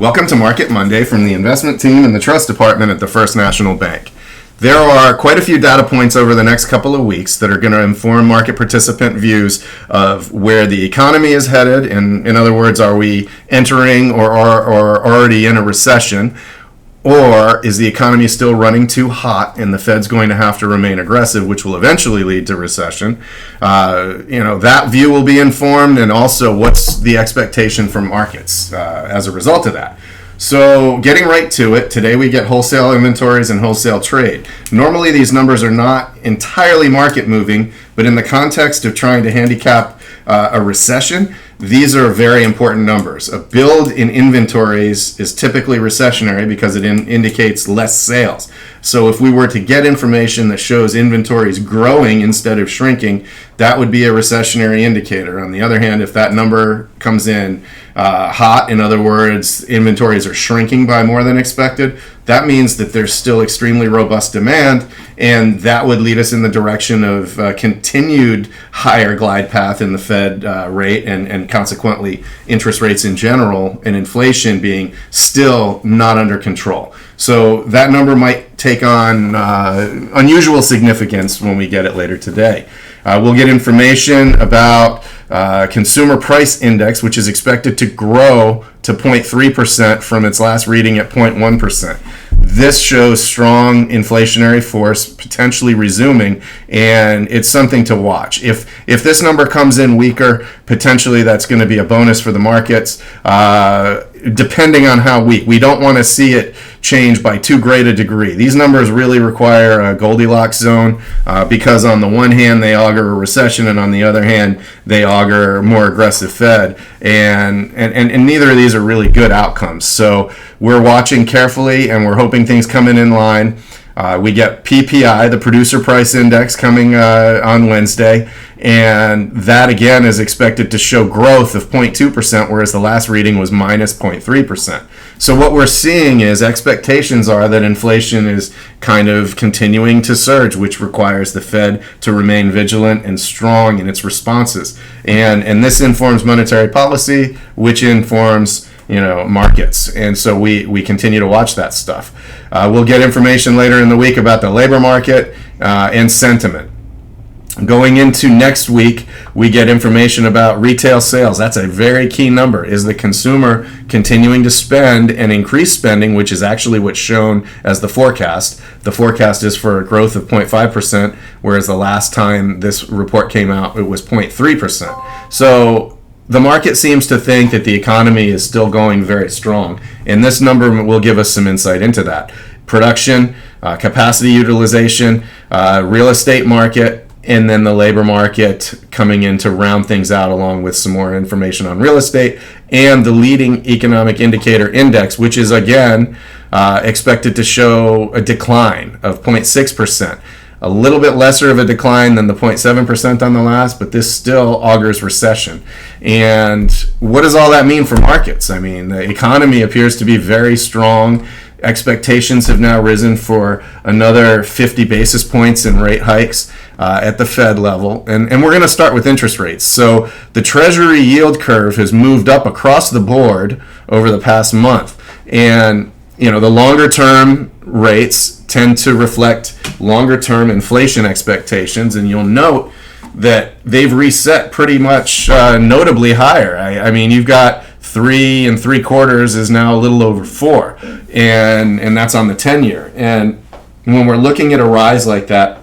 Welcome to Market Monday from the investment team and the trust department at the First National Bank. There are quite a few data points over the next couple of weeks that are going to inform market participant views of where the economy is headed. In other words, are we entering or already in a recession? Or is the economy still running too hot and the Fed's going to have to remain aggressive, which will eventually lead to recession? That view will be informed, and also what's the expectation from markets as a result of that. So getting right to it, today we get wholesale inventories and wholesale trade. Normally these numbers are not entirely market moving, but in the context of trying to handicap a recession, these are very important numbers. A build in inventories is typically recessionary because it indicates less sales. So if we were to get information that shows inventories growing instead of shrinking, that would be a recessionary indicator. On the other hand, if that number comes in hot, in other words, inventories are shrinking by more than expected, that means that there's still extremely robust demand, and that would lead us in the direction of continued higher glide path in the Fed rate and consequently interest rates in general and inflation being still not under control. So that number might take on unusual significance when we get it later today. We'll get information about consumer price index, which is expected to grow to 0.3% from its last reading at 0.1%. This shows strong inflationary force potentially resuming, and it's something to watch. If this number comes in weaker, potentially that's going to be a bonus for the markets, depending on how weak. We don't want to see it change by too great a degree. These numbers really require a Goldilocks zone because on the one hand they augur a recession, and on the other hand they augur more aggressive Fed, and neither of these are really good outcomes. So we're watching carefully, and we're hoping things come in line. We get PPI, the producer price index, coming on Wednesday, and that again is expected to show growth of 0.2%, whereas the last reading was minus 0.3%. So what we're seeing is expectations are that inflation is kind of continuing to surge, which requires the Fed to remain vigilant and strong in its responses. And this informs monetary policy, which informs markets. And so we continue to watch that stuff. We'll get information later in the week about the labor market and sentiment. Going into next week, we get information about retail sales. That's a very key number. Is the consumer continuing to spend and increase spending, which is actually what's shown as the forecast. The forecast is for a growth of 0.5%, whereas the last time this report came out, it was 0.3%. So the market seems to think that the economy is still going very strong, and this number will give us some insight into that. Production, capacity utilization, real estate market, and then the labor market coming in to round things out, along with some more information on real estate and the leading economic indicator index, which is again expected to show a decline of 0.6%. A little bit lesser of a decline than the 0.7% on the last, but this still augurs recession. And what does all that mean for markets? I mean, the economy appears to be very strong. Expectations have now risen for another 50 basis points in rate hikes at the Fed level. And we're going to start with interest rates. So the Treasury yield curve has moved up across the board over the past month. And, the longer term rates tend to reflect longer term inflation expectations. And you'll note that they've reset pretty much notably higher. I mean, you've got 3 3/4 is now a little over 4, and that's on the 10-year. And when we're looking at a rise like that,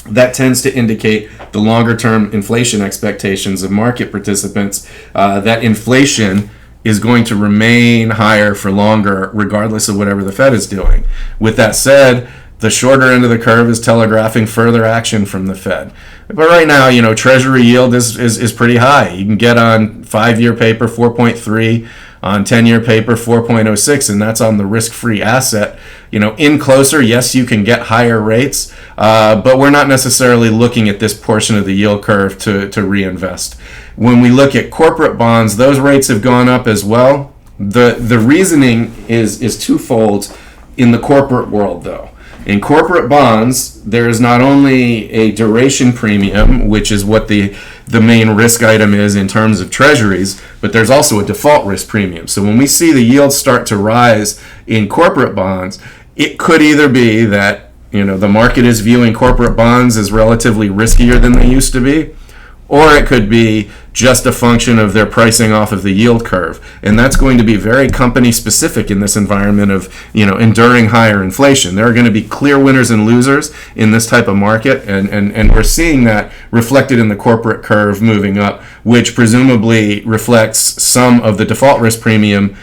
that tends to indicate the longer term inflation expectations of market participants, that inflation is going to remain higher for longer regardless of whatever the Fed is doing. With that said, the shorter end of the curve is telegraphing further action from the Fed. But right now, Treasury yield is pretty high. You can get on 5-year paper 4.3, on 10-year paper 4.06, and that's on the risk-free asset. In closer, yes, you can get higher rates, but we're not necessarily looking at this portion of the yield curve to reinvest. When we look at corporate bonds, those rates have gone up as well. The reasoning is twofold in the corporate world, though. In corporate bonds, there is not only a duration premium, which is what the main risk item is in terms of treasuries, but there's also a default risk premium. So when we see the yields start to rise in corporate bonds, it could either be that the market is viewing corporate bonds as relatively riskier than they used to be, or it could be just a function of their pricing off of the yield curve. And that's going to be very company specific in this environment of enduring higher inflation. There are going to be clear winners and losers in this type of market, and we're seeing that reflected in the corporate curve moving up, which presumably reflects some of the default risk premium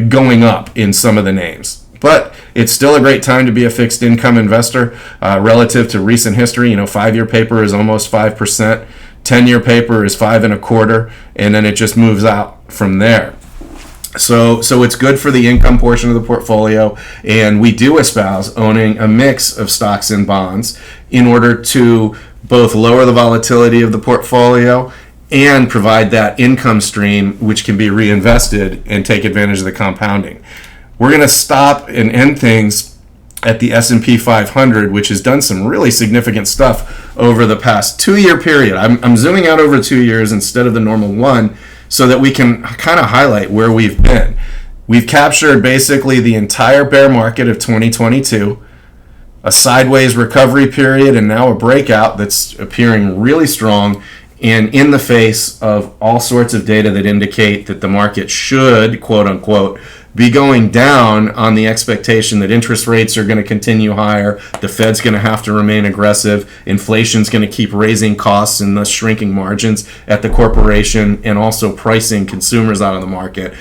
going up in some of the names. But it's still a great time to be a fixed income investor relative to recent history. 5-year paper is almost 5%, 10-year paper is 5.25%, and then it just moves out from there. So it's good for the income portion of the portfolio, and we do espouse owning a mix of stocks and bonds in order to both lower the volatility of the portfolio and provide that income stream which can be reinvested and take advantage of the compounding. We're going to stop and end things at the S&P 500, which has done some really significant stuff over the past 2-year period. I'm zooming out over 2 years instead of the normal one so that we can kind of highlight where we've been. We've captured basically the entire bear market of 2022, a sideways recovery period, and now a breakout that's appearing really strong and in the face of all sorts of data that indicate that the market should, quote unquote, be going down on the expectation that interest rates are going to continue higher, the Fed's going to have to remain aggressive, inflation's going to keep raising costs and thus shrinking margins at the corporation, and also pricing consumers out of the market,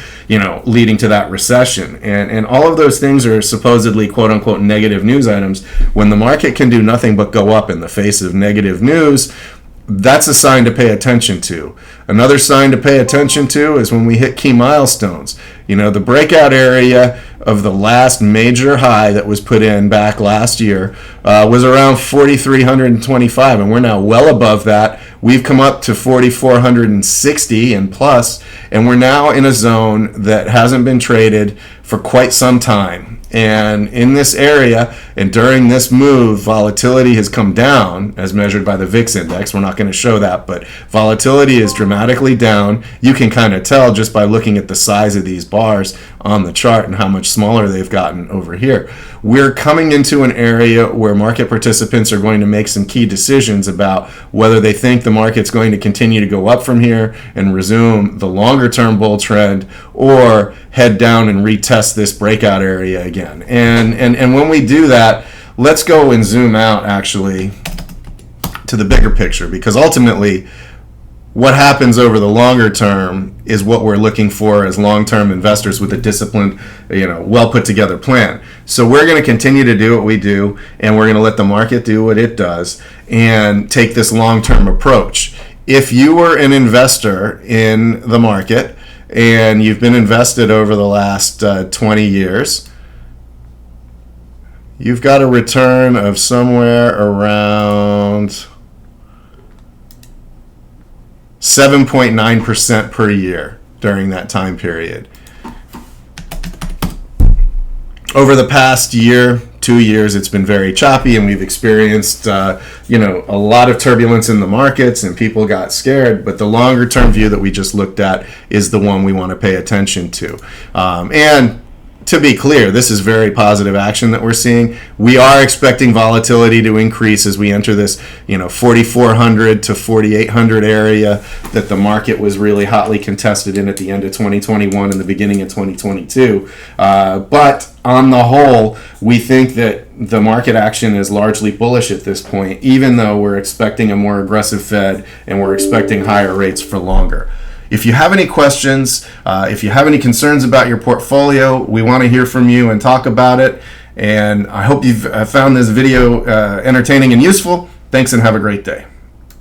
leading to that recession. And all of those things are supposedly, quote unquote, negative news items. When the market can do nothing but go up in the face of negative news, that's a sign to pay attention to. Another sign to pay attention to is when we hit key milestones. The breakout area of the last major high that was put in back last year was around 4,325, and we're now well above that. We've come up to 4,460 and plus, and we're now in a zone that hasn't been traded for quite some time. And in this area, and during this move, volatility has come down as measured by the VIX index. We're not going to show that, but volatility is dramatically down. You can kind of tell just by looking at the size of these bars on the chart and how much smaller they've gotten over here. We're coming into an area where market participants are going to make some key decisions about whether they think the market's going to continue to go up from here and resume the longer term bull trend, or head down and retest this breakout area again. And when we do that, let's go and zoom out actually to the bigger picture, because ultimately what happens over the longer term is what we're looking for as long-term investors with a disciplined, well put together plan. So we're going to continue to do what we do, and we're going to let the market do what it does and take this long-term approach. If you were an investor in the market and you've been invested over the last 20 years, you've got a return of somewhere around 7.9% per year during that time period. Over the past year, 2 years, it's been very choppy, and we've experienced a lot of turbulence in the markets, and people got scared. But the longer term view that we just looked at is the one we want to pay attention to. And to be clear, this is very positive action that we're seeing. We are expecting volatility to increase as we enter this 4,400 to 4,800 area that the market was really hotly contested in at the end of 2021 and the beginning of 2022. But on the whole, we think that the market action is largely bullish at this point, even though we're expecting a more aggressive Fed and we're expecting higher rates for longer. If you have any questions, if you have any concerns about your portfolio, we want to hear from you and talk about it. And I hope you've found this video entertaining and useful. Thanks, and have a great day.